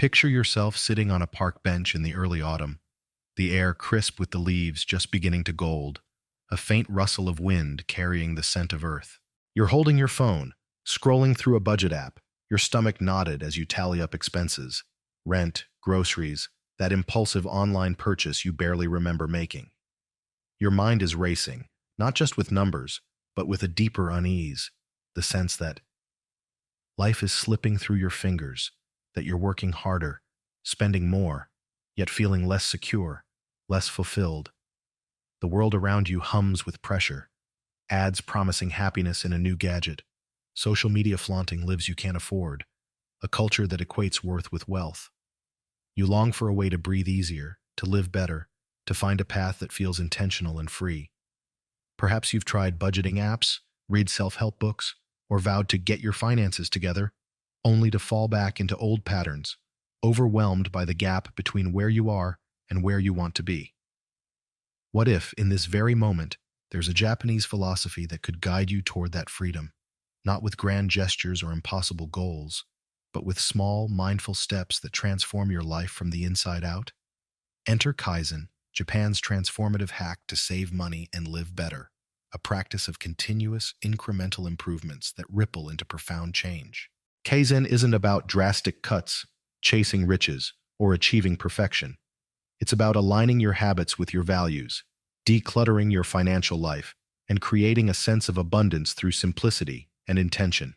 Picture yourself sitting on a park bench in the early autumn, the air crisp with the leaves just beginning to gold, a faint rustle of wind carrying the scent of earth. You're holding your phone, scrolling through a budget app, your stomach knotted as you tally up expenses, rent, groceries, that impulsive online purchase you barely remember making. Your mind is racing, not just with numbers, but with a deeper unease, the sense that life is slipping through your fingers, that you're working harder, spending more, yet feeling less secure, less fulfilled. The world around you hums with pressure, ads promising happiness in a new gadget, social media flaunting lives you can't afford, a culture that equates worth with wealth. You long for a way to breathe easier, to live better, to find a path that feels intentional and free. Perhaps you've tried budgeting apps, read self-help books, or vowed to get your finances together, only to fall back into old patterns, overwhelmed by the gap between where you are and where you want to be. What if, in this very moment, there's a Japanese philosophy that could guide you toward that freedom, not with grand gestures or impossible goals, but with small, mindful steps that transform your life from the inside out? Enter Kaizen, Japan's transformative hack to save money and live better, a practice of continuous, incremental improvements that ripple into profound change. Kaizen isn't about drastic cuts, chasing riches, or achieving perfection. It's about aligning your habits with your values, decluttering your financial life, and creating a sense of abundance through simplicity and intention.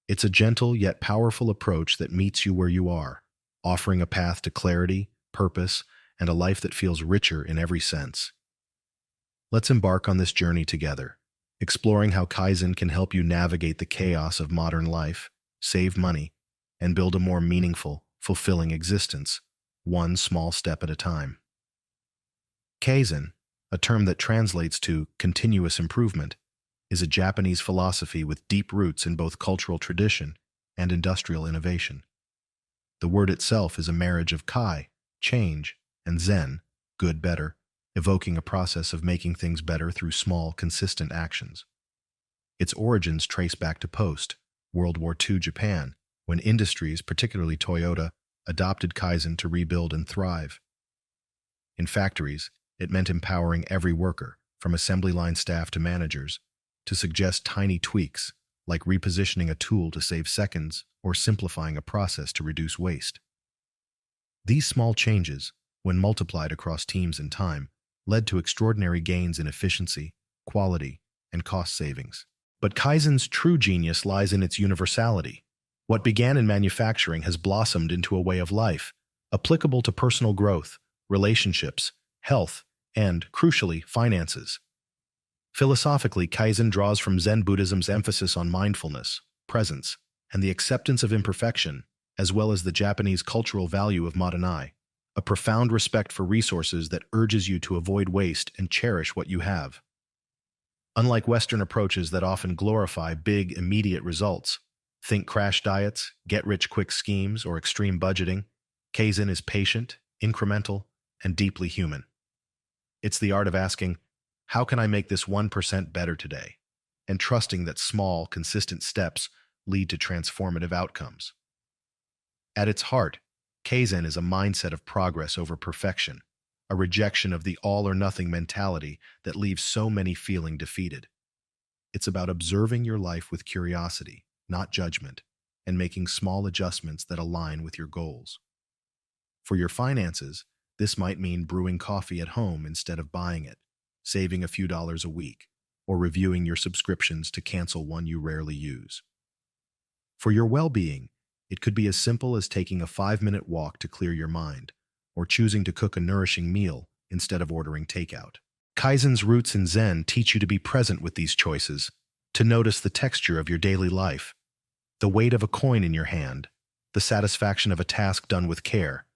It's a gentle yet powerful approach that meets you where you are, offering a path to clarity, purpose, and a life that feels richer in every sense. Let's embark on this journey together, exploring how Kaizen can help you navigate the chaos of modern life, save money, and build a more meaningful, fulfilling existence, one small step at a time. Kaizen, a term that translates to continuous improvement, is a Japanese philosophy with deep roots in both cultural tradition and industrial innovation. The word itself is a marriage of kai, change, and zen, good better, evoking a process of making things better through small, consistent actions. Its origins trace back to post-World War II Japan, when industries, particularly Toyota, adopted Kaizen to rebuild and thrive. In factories, it meant empowering every worker, from assembly line staff to managers, to suggest tiny tweaks, like repositioning a tool to save seconds or simplifying a process to reduce waste. These small changes, when multiplied across teams and time, led to extraordinary gains in efficiency, quality, and cost savings. But Kaizen's true genius lies in its universality. What began in manufacturing has blossomed into a way of life, applicable to personal growth, relationships, health, and, crucially, finances. Philosophically, Kaizen draws from Zen Buddhism's emphasis on mindfulness, presence, and the acceptance of imperfection, as well as the Japanese cultural value of Madanai, a profound respect for resources that urges you to avoid waste and cherish what you have. Unlike Western approaches that often glorify big, immediate results, think crash diets, get-rich-quick schemes, or extreme budgeting, Kaizen is patient, incremental, and deeply human. It's the art of asking, how can I make this 1% better today? And trusting that small, consistent steps lead to transformative outcomes. At its heart, Kaizen is a mindset of progress over perfection, a rejection of the all-or-nothing mentality that leaves so many feeling defeated. It's about observing your life with curiosity, not judgment, and making small adjustments that align with your goals. For your finances, this might mean brewing coffee at home instead of buying it, saving a few dollars a week, or reviewing your subscriptions to cancel one you rarely use. For your well-being, it could be as simple as taking a 5-minute walk to clear your mind, or choosing to cook a nourishing meal instead of ordering takeout. Kaizen's roots in Zen teach you to be present with these choices, to notice the texture of your daily life, the weight of a coin in your hand, the satisfaction of a task done with care,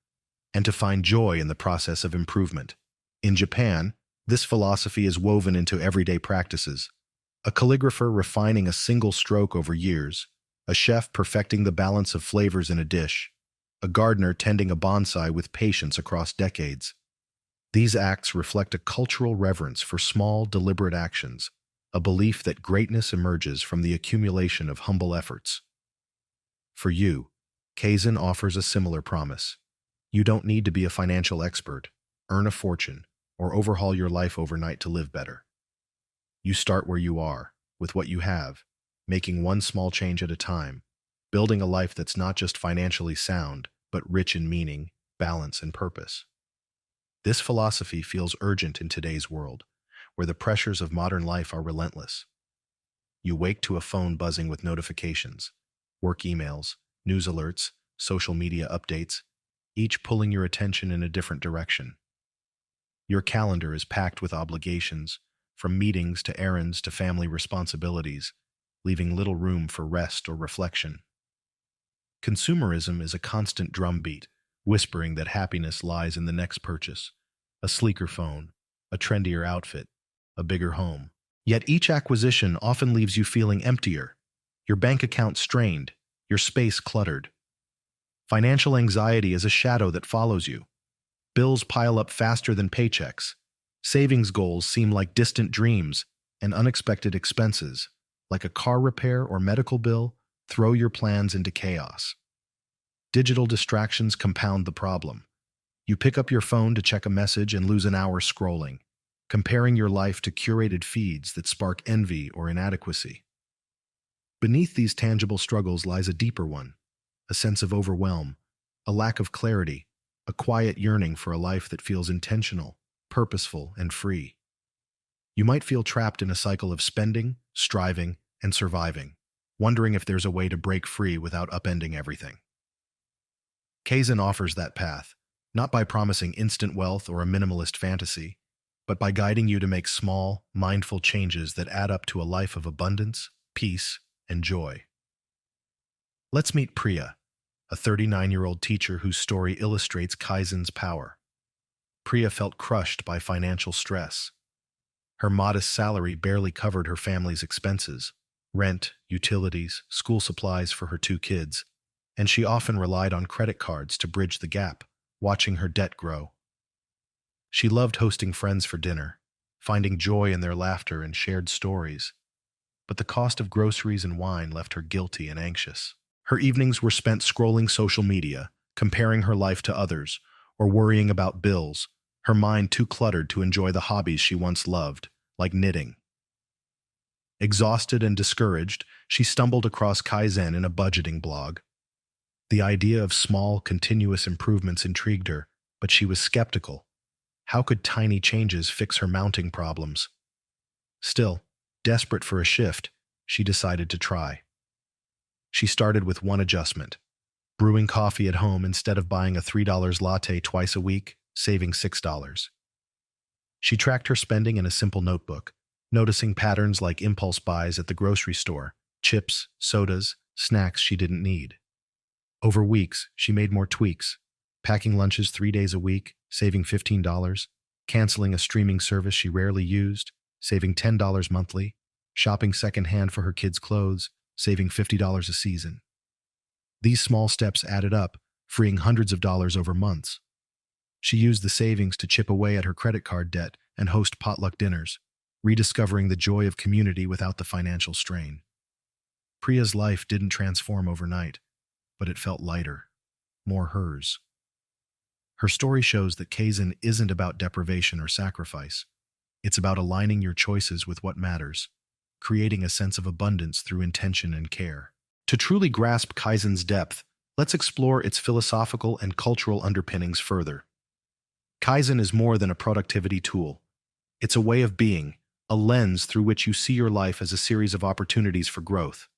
and to find joy in the process of improvement. In Japan, this philosophy is woven into everyday practices. A calligrapher refining a single stroke over years, a chef perfecting the balance of flavors in a dish, a gardener tending a bonsai with patience across decades. These acts reflect a cultural reverence for small, deliberate actions, a belief that greatness emerges from the accumulation of humble efforts. For you, Kaizen offers a similar promise. You don't need to be a financial expert, earn a fortune, or overhaul your life overnight to live better. You start where you are, with what you have, making one small change at a time, building a life that's not just financially sound, but rich in meaning, balance, and purpose. This philosophy feels urgent in today's world, where the pressures of modern life are relentless. You wake to a phone buzzing with notifications, work emails, news alerts, social media updates, each pulling your attention in a different direction. Your calendar is packed with obligations, from meetings to errands to family responsibilities, leaving little room for rest or reflection. Consumerism is a constant drumbeat, whispering that happiness lies in the next purchase, a sleeker phone, a trendier outfit, a bigger home. Yet each acquisition often leaves you feeling emptier, your bank account strained, your space cluttered. Financial anxiety is a shadow that follows you. Bills pile up faster than paychecks. Savings goals seem like distant dreams, and unexpected expenses, like a car repair or medical bill, throw your plans into chaos. Digital distractions compound the problem. You pick up your phone to check a message and lose an hour scrolling, comparing your life to curated feeds that spark envy or inadequacy. Beneath these tangible struggles lies a deeper one, a sense of overwhelm, a lack of clarity, a quiet yearning for a life that feels intentional, purposeful, and free. You might feel trapped in a cycle of spending, striving, and surviving, wondering if there's a way to break free without upending everything. Kaizen offers that path, not by promising instant wealth or a minimalist fantasy, but by guiding you to make small, mindful changes that add up to a life of abundance, peace, and joy. Let's meet Priya, a 39-year-old teacher whose story illustrates Kaizen's power. Priya felt crushed by financial stress. Her modest salary barely covered her family's expenses, rent, utilities, school supplies for her 2 kids, and she often relied on credit cards to bridge the gap, watching her debt grow. She loved hosting friends for dinner, finding joy in their laughter and shared stories, but the cost of groceries and wine left her guilty and anxious. Her evenings were spent scrolling social media, comparing her life to others, or worrying about bills, her mind too cluttered to enjoy the hobbies she once loved, like knitting. Exhausted and discouraged, she stumbled across Kaizen in a budgeting blog. The idea of small, continuous improvements intrigued her, but she was skeptical. How could tiny changes fix her mounting problems? Still, desperate for a shift, she decided to try. She started with one adjustment: brewing coffee at home instead of buying a $3 latte twice a week, saving $6. She tracked her spending in a simple notebook, noticing patterns like impulse buys at the grocery store, chips, sodas, snacks she didn't need. Over weeks, she made more tweaks, packing lunches 3 days a week, saving $15, canceling a streaming service she rarely used, saving $10 monthly, shopping secondhand for her kids' clothes, saving $50 a season. These small steps added up, freeing hundreds of dollars over months. She used the savings to chip away at her credit card debt and host potluck dinners, rediscovering the joy of community without the financial strain. Priya's life didn't transform overnight, but it felt lighter, more hers. Her story shows that Kaizen isn't about deprivation or sacrifice. It's about aligning your choices with what matters, creating a sense of abundance through intention and care. To truly grasp Kaizen's depth, let's explore its philosophical and cultural underpinnings further. Kaizen is more than a productivity tool. It's a way of being, a lens through which you see your life as a series of opportunities for growth.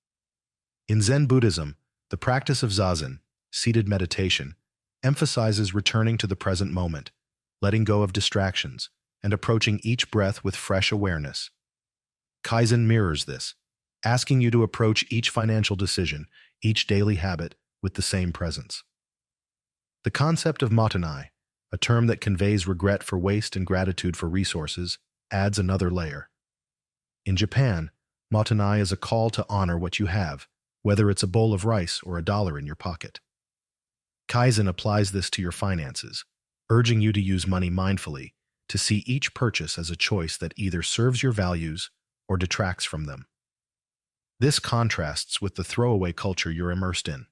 In Zen Buddhism, the practice of zazen, seated meditation, emphasizes returning to the present moment, letting go of distractions, and approaching each breath with fresh awareness. Kaizen mirrors this, asking you to approach each financial decision, each daily habit, with the same presence. The concept of motonai, a term that conveys regret for waste and gratitude for resources, adds another layer. In Japan, motonai is a call to honor what you have, whether it's a bowl of rice or a dollar in your pocket. Kaizen applies this to your finances, urging you to use money mindfully, to see each purchase as a choice that either serves your values or detracts from them. This contrasts with the throwaway culture you're immersed in,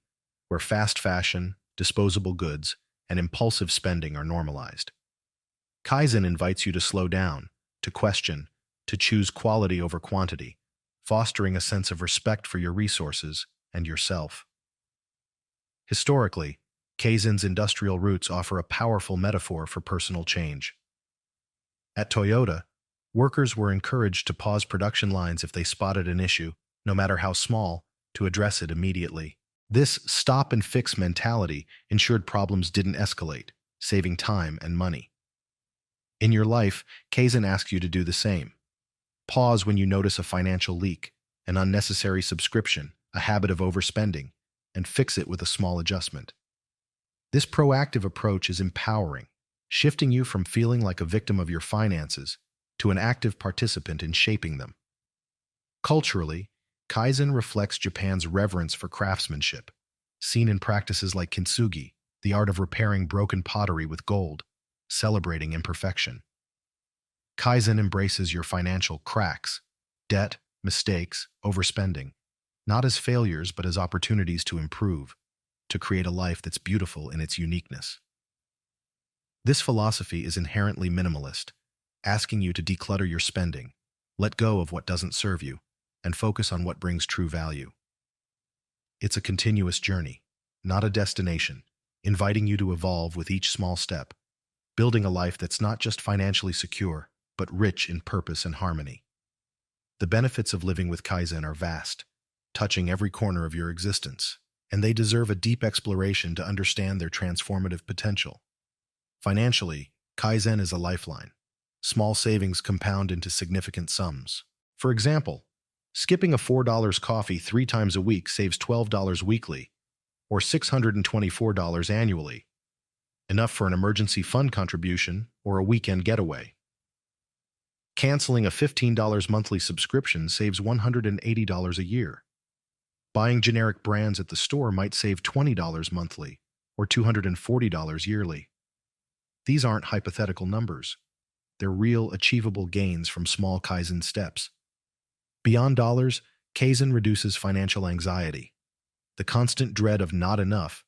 where fast fashion, disposable goods, and impulsive spending are normalized. Kaizen invites you to slow down, to question, to choose quality over quantity, fostering a sense of respect for your resources and yourself. Historically, Kaizen's industrial roots offer a powerful metaphor for personal change. At Toyota, workers were encouraged to pause production lines if they spotted an issue, no matter how small, to address it immediately. This stop-and-fix mentality ensured problems didn't escalate, saving time and money. In your life, Kaizen asks you to do the same. Pause when you notice a financial leak, an unnecessary subscription, a habit of overspending, and fix it with a small adjustment. This proactive approach is empowering, shifting you from feeling like a victim of your finances to an active participant in shaping them. Culturally, Kaizen reflects Japan's reverence for craftsmanship, seen in practices like kintsugi, the art of repairing broken pottery with gold, celebrating imperfection. Kaizen embraces your financial cracks, debt, mistakes, overspending, not as failures but as opportunities to improve, to create a life that's beautiful in its uniqueness. This philosophy is inherently minimalist, asking you to declutter your spending, let go of what doesn't serve you, and focus on what brings true value. It's a continuous journey, not a destination, inviting you to evolve with each small step, building a life that's not just financially secure, but rich in purpose and harmony. The benefits of living with Kaizen are vast, touching every corner of your existence, and they deserve a deep exploration to understand their transformative potential. Financially, Kaizen is a lifeline. Small savings compound into significant sums. For example, skipping a $4 coffee 3 times a week saves $12 weekly, or $624 annually, enough for an emergency fund contribution or a weekend getaway. Canceling a $15 monthly subscription saves $180 a year. Buying generic brands at the store might save $20 monthly, or $240 yearly. These aren't hypothetical numbers. They're real, achievable gains from small Kaizen steps. Beyond dollars, Kaizen reduces financial anxiety. The constant dread of not enough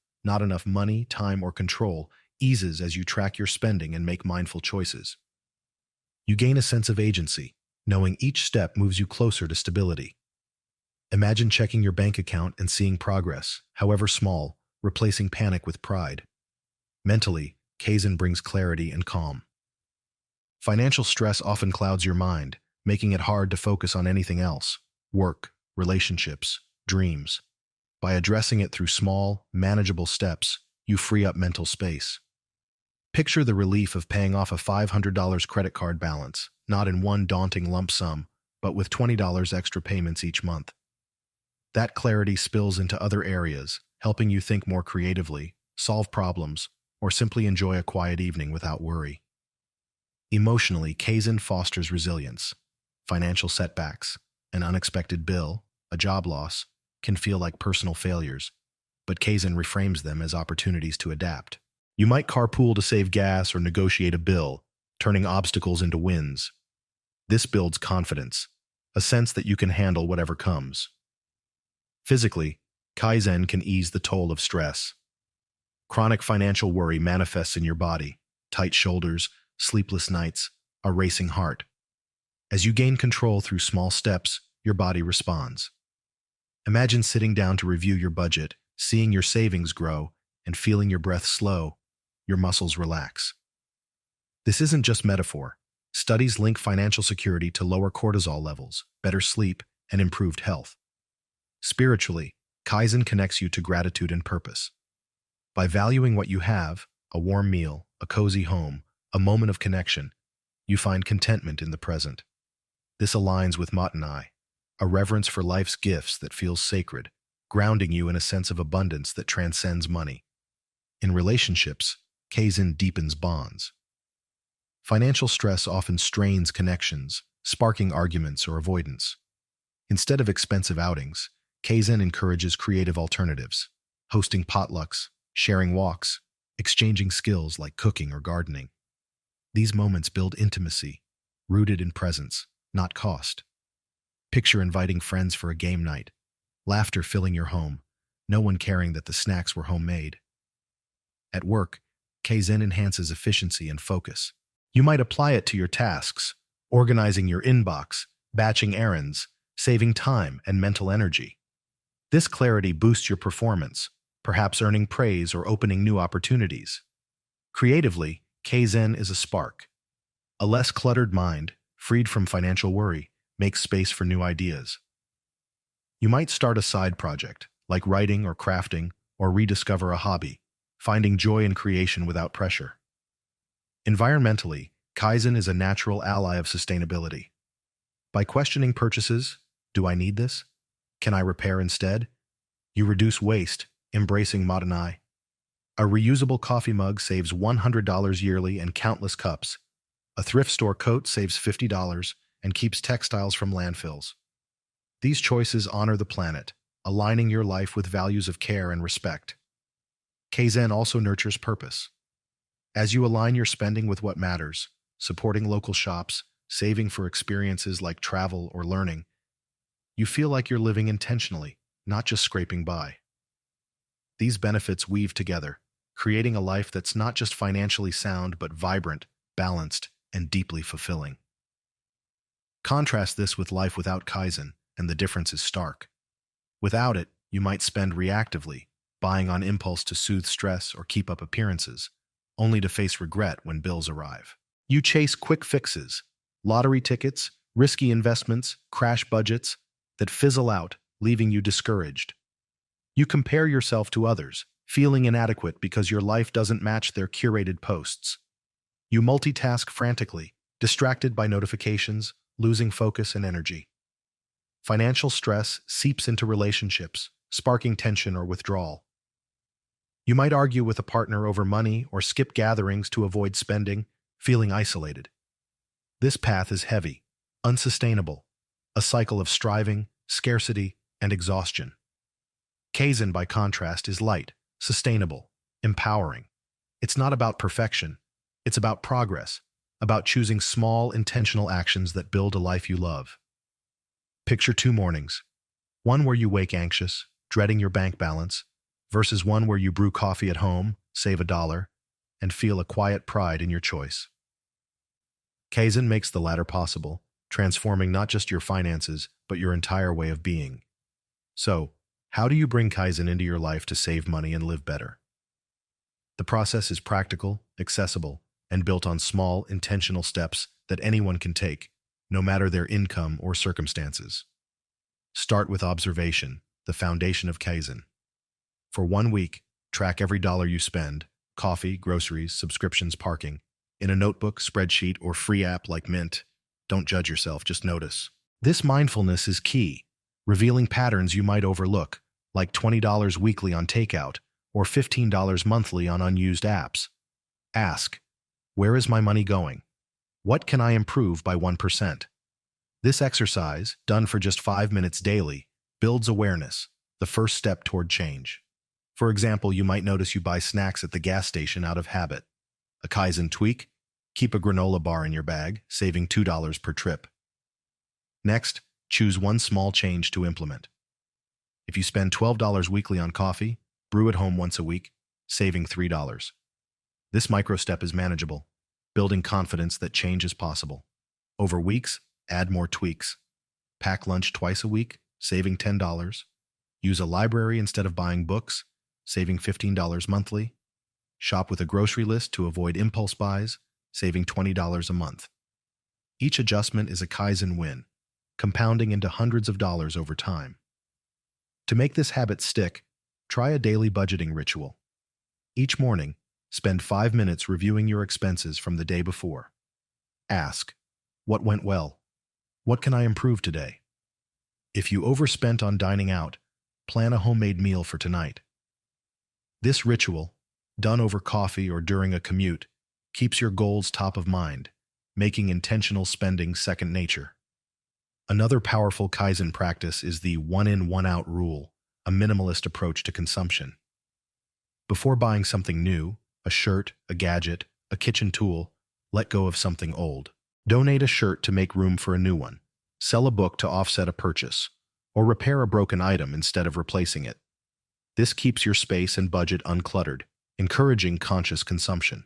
money, time, or control eases as you track your spending and make mindful choices. You gain a sense of agency, knowing each step moves you closer to stability. Imagine checking your bank account and seeing progress, however small, replacing panic with pride. Mentally, Kaizen brings clarity and calm. Financial stress often clouds your mind, making it hard to focus on anything else: work, relationships, dreams. By addressing it through small, manageable steps, you free up mental space. Picture the relief of paying off a $500 credit card balance, not in one daunting lump sum, but with $20 extra payments each month. That clarity spills into other areas, helping you think more creatively, solve problems, or simply enjoy a quiet evening without worry. Emotionally, Kaizen fosters resilience. Financial setbacks, an unexpected bill, a job loss, can feel like personal failures, but Kaizen reframes them as opportunities to adapt. You might carpool to save gas or negotiate a bill, turning obstacles into wins. This builds confidence, a sense that you can handle whatever comes. Physically, Kaizen can ease the toll of stress. Chronic financial worry manifests in your body: tight shoulders, sleepless nights, a racing heart. As you gain control through small steps, your body responds. Imagine sitting down to review your budget, seeing your savings grow, and feeling your breath slow, your muscles relax. This isn't just metaphor. Studies link financial security to lower cortisol levels, better sleep, and improved health. Spiritually, Kaizen connects you to gratitude and purpose. By valuing what you have, a warm meal, a cozy home, a moment of connection, you find contentment in the present. This aligns with Matanai, a reverence for life's gifts that feels sacred, grounding you in a sense of abundance that transcends money. In relationships, Kaizen deepens bonds. Financial stress often strains connections, sparking arguments or avoidance. Instead of expensive outings, Kaizen encourages creative alternatives, hosting potlucks, sharing walks, exchanging skills like cooking or gardening. These moments build intimacy, rooted in presence, not cost. Picture inviting friends for a game night, laughter filling your home, no one caring that the snacks were homemade. At work, Kaizen enhances efficiency and focus. You might apply it to your tasks, organizing your inbox, batching errands, saving time and mental energy. This clarity boosts your performance, perhaps earning praise or opening new opportunities. Creatively, Kaizen is a spark. A less cluttered mind, freed from financial worry, makes space for new ideas. You might start a side project, like writing or crafting, or rediscover a hobby, finding joy in creation without pressure. Environmentally, Kaizen is a natural ally of sustainability. By questioning purchases, do I need this? Can I repair instead? You reduce waste, embracing Modernai. A reusable coffee mug saves $100 yearly and countless cups. A thrift store coat saves $50 and keeps textiles from landfills. These choices honor the planet, aligning your life with values of care and respect. Kaizen also nurtures purpose. As you align your spending with what matters, supporting local shops, saving for experiences like travel or learning, you feel like you're living intentionally, not just scraping by. These benefits weave together, creating a life that's not just financially sound but vibrant, balanced, and deeply fulfilling. Contrast this with life without Kaizen, and the difference is stark. Without it, you might spend reactively, buying on impulse to soothe stress or keep up appearances, only to face regret when bills arrive. You chase quick fixes, lottery tickets, risky investments, crash budgets that fizzle out, leaving you discouraged. You compare yourself to others, feeling inadequate because your life doesn't match their curated posts. You multitask frantically, distracted by notifications, losing focus and energy. Financial stress seeps into relationships, sparking tension or withdrawal. You might argue with a partner over money or skip gatherings to avoid spending, feeling isolated. This path is heavy, unsustainable, a cycle of striving, scarcity, and exhaustion. Kaizen, by contrast, is light, sustainable, empowering. It's not about perfection. It's about progress, about choosing small, intentional actions that build a life you love. Picture 2 mornings. One where you wake anxious, dreading your bank balance, versus one where you brew coffee at home, save $1, and feel a quiet pride in your choice. Kaizen makes the latter possible, transforming not just your finances, but your entire way of being. So, how do you bring Kaizen into your life to save money and live better? The process is practical, accessible, and built on small, intentional steps that anyone can take, no matter their income or circumstances. Start with observation, the foundation of Kaizen. For 1 week, track every dollar you spend, coffee, groceries, subscriptions, parking, in a notebook, spreadsheet, or free app like Mint. Don't judge yourself, just notice. This mindfulness is key, revealing patterns you might overlook, like $20 weekly on takeout or $15 monthly on unused apps. Ask, where is my money going? What can I improve by 1%? This exercise, done for just 5 minutes daily, builds awareness, the first step toward change. For example, you might notice you buy snacks at the gas station out of habit. A Kaizen tweak? Keep a granola bar in your bag, saving $2 per trip. Next, choose one small change to implement. If you spend $12 weekly on coffee, brew at home once a week, saving $3. This micro step is manageable, building confidence that change is possible. Over weeks, add more tweaks. Pack lunch twice a week, saving $10. Use a library instead of buying books, saving $15 monthly. Shop with a grocery list to avoid impulse buys, saving $20 a month. Each adjustment is a Kaizen win, compounding into hundreds of dollars over time. To make this habit stick, try a daily budgeting ritual. Each morning, spend 5 minutes reviewing your expenses from the day before. Ask, what went well? What can I improve today? If you overspent on dining out, plan a homemade meal for tonight. This ritual, done over coffee or during a commute, keeps your goals top of mind, making intentional spending second nature. Another powerful Kaizen practice is the one-in, one-out rule, a minimalist approach to consumption. Before buying something new, a shirt, a gadget, a kitchen tool, let go of something old. Donate a shirt to make room for a new one. Sell a book to offset a purchase, or repair a broken item instead of replacing it. This keeps your space and budget uncluttered, encouraging conscious consumption.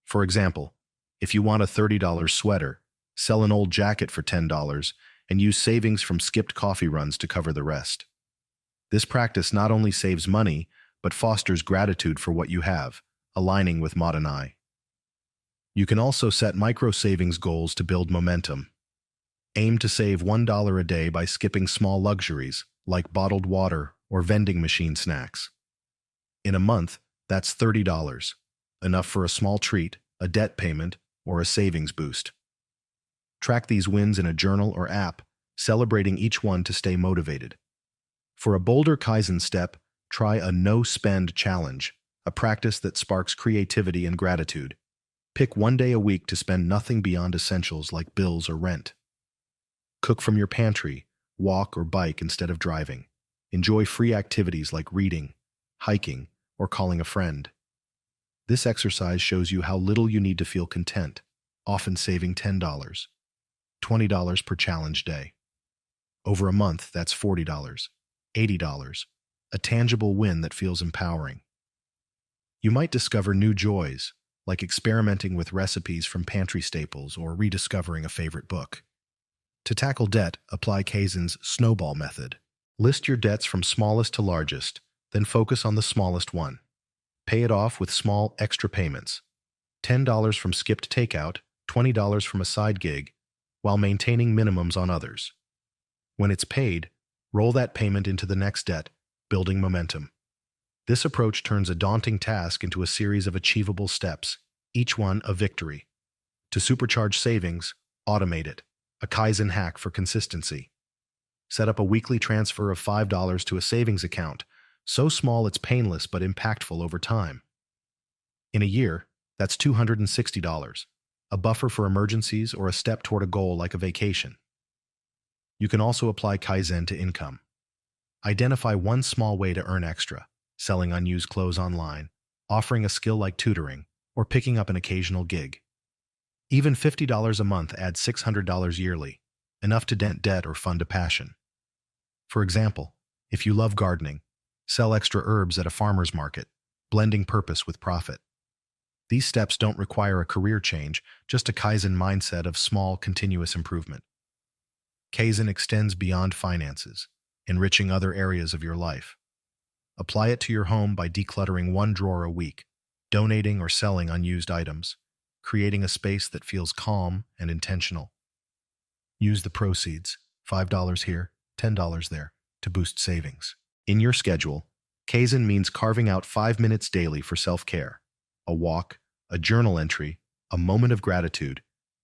For example, if you want a $30 sweater, sell an old jacket for $10 and use savings from skipped coffee runs to cover the rest. This practice not only saves money, but fosters gratitude for what you have, aligning with Modern. You can also set micro-savings goals to build momentum. Aim to save $1 a day by skipping small luxuries, like bottled water or vending machine snacks. In a month, that's $30, enough for a small treat, a debt payment, or a savings boost. Track these wins in a journal or app, celebrating each one to stay motivated. For a bolder Kaizen step, try a no-spend challenge, a practice that sparks creativity and gratitude. Pick one day a week to spend nothing beyond essentials like bills or rent. Cook from your pantry, walk or bike instead of driving. Enjoy free activities like reading, hiking, or calling a friend. This exercise shows you how little you need to feel content, often saving $10, $20 per challenge day. Over a month, that's $40, $80, a tangible win that feels empowering. You might discover new joys, like experimenting with recipes from pantry staples or rediscovering a favorite book. To tackle debt, apply Kaizen's snowball method. List your debts from smallest to largest, then focus on the smallest one. Pay it off with small extra payments. $10 from skipped takeout, $20 from a side gig, while maintaining minimums on others. When it's paid, roll that payment into the next debt, building momentum. This approach turns a daunting task into a series of achievable steps, each one a victory. To supercharge savings, automate it, a Kaizen hack for consistency. Set up a weekly transfer of $5 to a savings account, so small it's painless but impactful over time. In a year, that's $260, a buffer for emergencies or a step toward a goal like a vacation. You can also apply Kaizen to income. Identify one small way to earn extra, selling unused clothes online, offering a skill like tutoring, or picking up an occasional gig. Even $50 a month adds $600 yearly, enough to dent debt or fund a passion. For example, if you love gardening, sell extra herbs at a farmer's market, blending purpose with profit. These steps don't require a career change, just a Kaizen mindset of small, continuous improvement. Kaizen extends beyond finances, enriching other areas of your life. Apply it to your home by decluttering one drawer a week, donating or selling unused items, creating a space that feels calm and intentional. Use the proceeds, $5 here, $10 there, to boost savings. In your schedule, Kaizen means carving out 5 minutes daily for self-care, a walk, a journal entry, a moment of gratitude,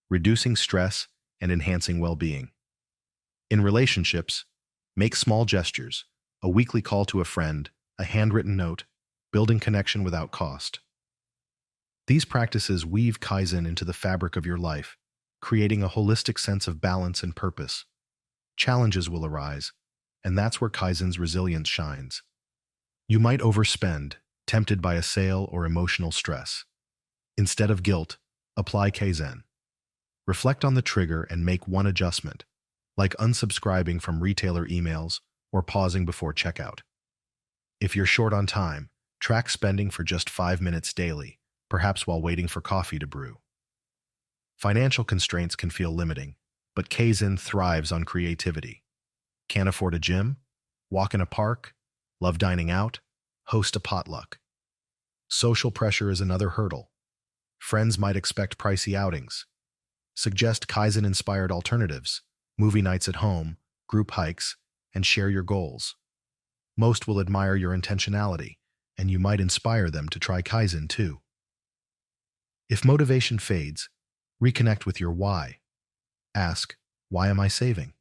reducing stress and enhancing well-being. In relationships, make small gestures, a weekly call to a friend, a handwritten note, building connection without cost. These practices weave Kaizen into the fabric of your life, creating a holistic sense of balance and purpose. Challenges will arise, and that's where Kaizen's resilience shines. You might overspend, tempted by a sale or emotional stress. Instead of guilt, apply Kaizen. Reflect on the trigger and make one adjustment, like unsubscribing from retailer emails or pausing before checkout. If you're short on time, track spending for just 5 minutes daily, perhaps while waiting for coffee to brew. Financial constraints can feel limiting, but Kaizen thrives on creativity. Can't afford a gym? Walk in a park? Love dining out? Host a potluck. Social pressure is another hurdle. Friends might expect pricey outings. Suggest Kaizen-inspired alternatives, movie nights at home, group hikes, and share your goals. Most will admire your intentionality, and you might inspire them to try Kaizen too. If motivation fades, reconnect with your why. Ask, why am I saving?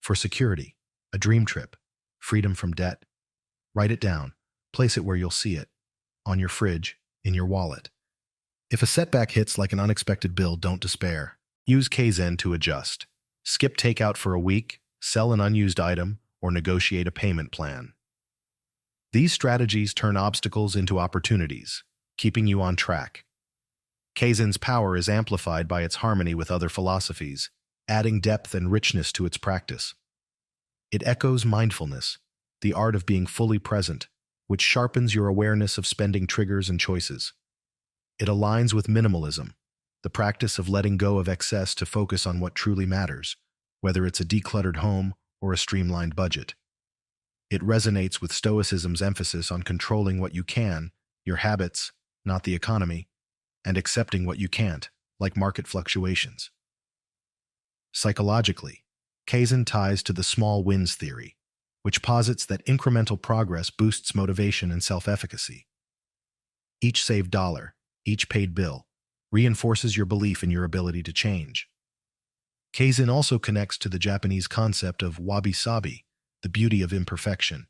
For security, a dream trip, freedom from debt. Write it down, place it where you'll see it, on your fridge, in your wallet. If a setback hits like an unexpected bill, don't despair. Use Kaizen to adjust. Skip takeout for a week, sell an unused item, or negotiate a payment plan. These strategies turn obstacles into opportunities, keeping you on track. Kaizen's power is amplified by its harmony with other philosophies, adding depth and richness to its practice. It echoes mindfulness, the art of being fully present, which sharpens your awareness of spending triggers and choices. It aligns with minimalism, the practice of letting go of excess to focus on what truly matters, whether it's a decluttered home or a streamlined budget. It resonates with Stoicism's emphasis on controlling what you can, your habits, not the economy, and accepting what you can't, like market fluctuations. Psychologically, Kaizen ties to the small wins theory, which posits that incremental progress boosts motivation and self-efficacy. Each saved dollar, each paid bill, reinforces your belief in your ability to change. Kaizen also connects to the Japanese concept of Wabi-Sabi, the beauty of imperfection,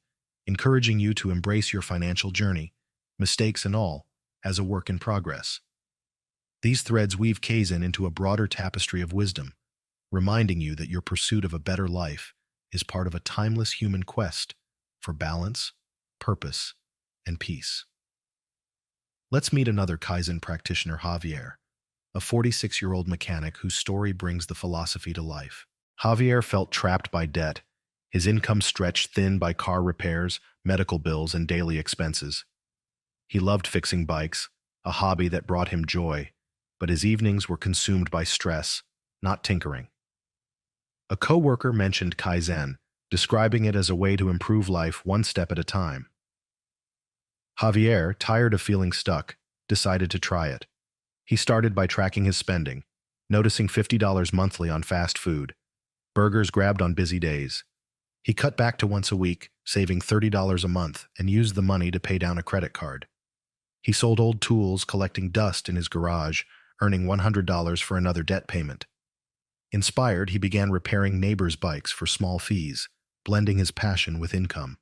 encouraging you to embrace your financial journey, mistakes and all, as a work in progress. These threads weave Kaizen into a broader tapestry of wisdom, reminding you that your pursuit of a better life is part of a timeless human quest for balance, purpose, and peace. Let's meet another Kaizen practitioner, Javier, a 46-year-old mechanic whose story brings the philosophy to life. Javier felt trapped by debt, his income stretched thin by car repairs, medical bills, and daily expenses. He loved fixing bikes, a hobby that brought him joy, but his evenings were consumed by stress, not tinkering. A coworker mentioned Kaizen, describing it as a way to improve life one step at a time. Javier, tired of feeling stuck, decided to try it. He started by tracking his spending, noticing $50 monthly on fast food, burgers grabbed on busy days. He cut back to once a week, saving $30 a month, and used the money to pay down a credit card. He sold old tools, collecting dust in his garage, earning $100 for another debt payment. Inspired, he began repairing neighbors' bikes for small fees, blending his passion with income.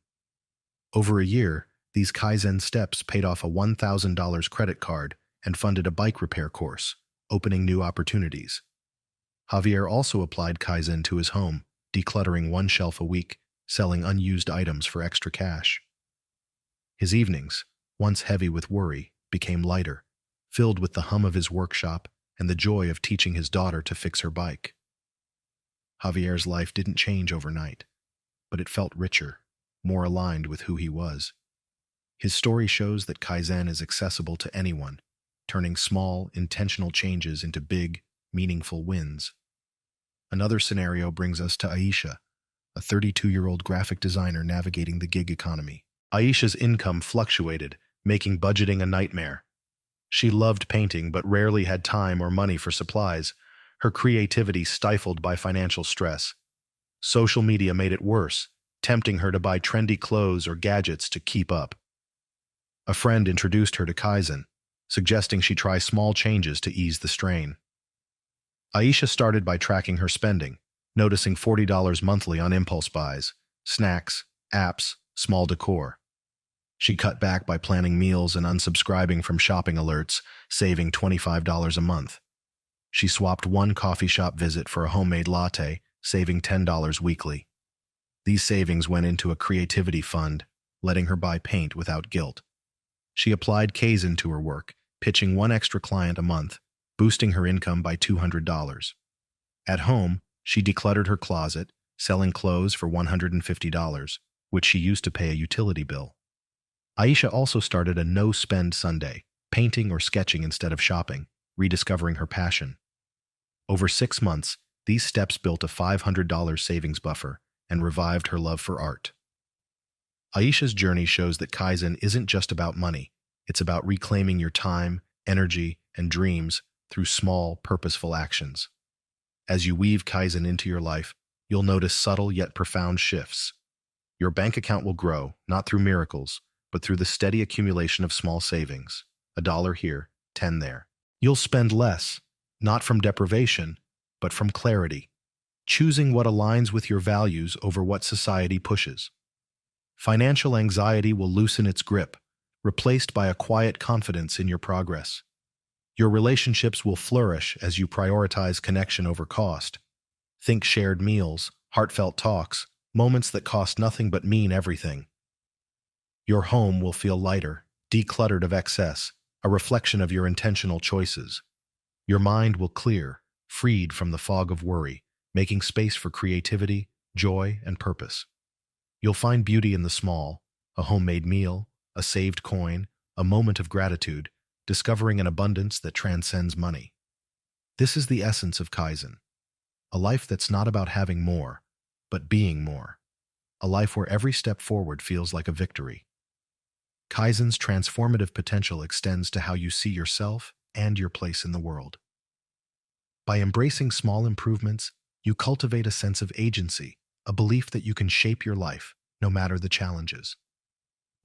Over a year, these Kaizen steps paid off a $1,000 credit card and funded a bike repair course, opening new opportunities. Javier also applied Kaizen to his home, decluttering one shelf a week, selling unused items for extra cash. His evenings, once heavy with worry, became lighter, filled with the hum of his workshop and the joy of teaching his daughter to fix her bike. Javier's life didn't change overnight, but it felt richer, more aligned with who he was. His story shows that Kaizen is accessible to anyone, turning small, intentional changes into big, meaningful wins. Another scenario brings us to Aisha, a 32-year-old graphic designer navigating the gig economy. Aisha's income fluctuated, making budgeting a nightmare. She loved painting but rarely had time or money for supplies, her creativity stifled by financial stress. Social media made it worse, tempting her to buy trendy clothes or gadgets to keep up. A friend introduced her to Kaizen, suggesting she try small changes to ease the strain. Aisha started by tracking her spending, noticing $40 monthly on impulse buys, snacks, apps, small decor. She cut back by planning meals and unsubscribing from shopping alerts, saving $25 a month. She swapped one coffee shop visit for a homemade latte, saving $10 weekly. These savings went into a creativity fund, letting her buy paint without guilt. She applied Kaizen to her work, pitching one extra client a month, boosting her income by $200. At home, she decluttered her closet, selling clothes for $150, which she used to pay a utility bill. Aisha also started a no-spend Sunday, painting or sketching instead of shopping, rediscovering her passion. Over 6 months, these steps built a $500 savings buffer and revived her love for art. Aisha's journey shows that Kaizen isn't just about money, it's about reclaiming your time, energy, and dreams through small, purposeful actions. As you weave Kaizen into your life, you'll notice subtle yet profound shifts. Your bank account will grow, not through miracles, but through the steady accumulation of small savings. $1 here, 10 there. You'll spend less, not from deprivation, but from clarity, choosing what aligns with your values over what society pushes. Financial anxiety will loosen its grip, replaced by a quiet confidence in your progress. Your relationships will flourish as you prioritize connection over cost. Think shared meals, heartfelt talks, moments that cost nothing but mean everything. Your home will feel lighter, decluttered of excess, a reflection of your intentional choices. Your mind will clear, freed from the fog of worry, making space for creativity, joy, and purpose. You'll find beauty in the small, a homemade meal, a saved coin, a moment of gratitude, discovering an abundance that transcends money. This is the essence of Kaizen, a life that's not about having more, but being more, a life where every step forward feels like a victory. Kaizen's transformative potential extends to how you see yourself and your place in the world. By embracing small improvements, you cultivate a sense of agency, a belief that you can shape your life, no matter the challenges.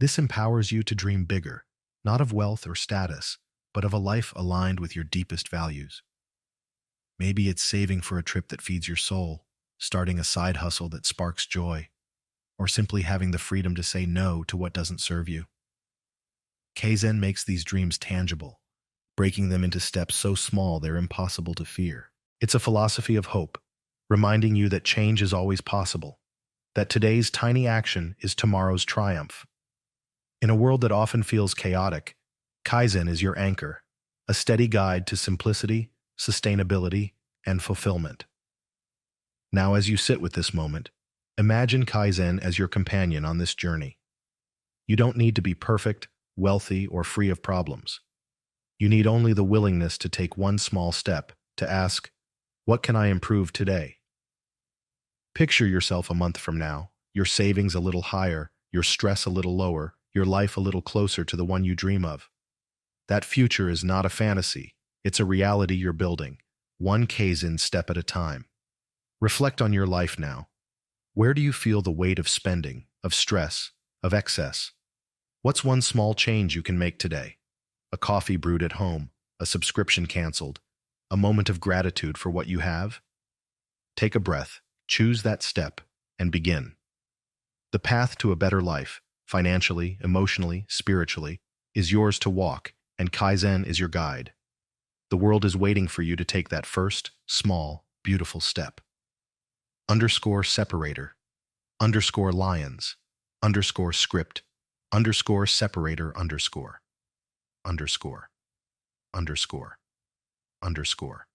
This empowers you to dream bigger, not of wealth or status, but of a life aligned with your deepest values. Maybe it's saving for a trip that feeds your soul, starting a side hustle that sparks joy, or simply having the freedom to say no to what doesn't serve you. Kaizen makes these dreams tangible, breaking them into steps so small they're impossible to fear. It's a philosophy of hope, reminding you that change is always possible, that today's tiny action is tomorrow's triumph. In a world that often feels chaotic, Kaizen is your anchor, a steady guide to simplicity, sustainability, and fulfillment. Now, as you sit with this moment, imagine Kaizen as your companion on this journey. You don't need to be perfect, wealthy, or free of problems. You need only the willingness to take one small step, to ask, what can I improve today? Picture yourself a month from now, your savings a little higher, your stress a little lower, your life a little closer to the one you dream of. That future is not a fantasy, it's a reality you're building, one Kaizen step at a time. Reflect on your life now. Where do you feel the weight of spending, of stress, of excess? What's one small change you can make today? A coffee brewed at home, a subscription canceled, a moment of gratitude for what you have? Take a breath, choose that step, and begin. The path to a better life, financially, emotionally, spiritually, is yours to walk, and Kaizen is your guide. The world is waiting for you to take that first, small, beautiful step. Underscore separator, underscore lions, underscore script, underscore separator underscore, underscore, underscore, underscore.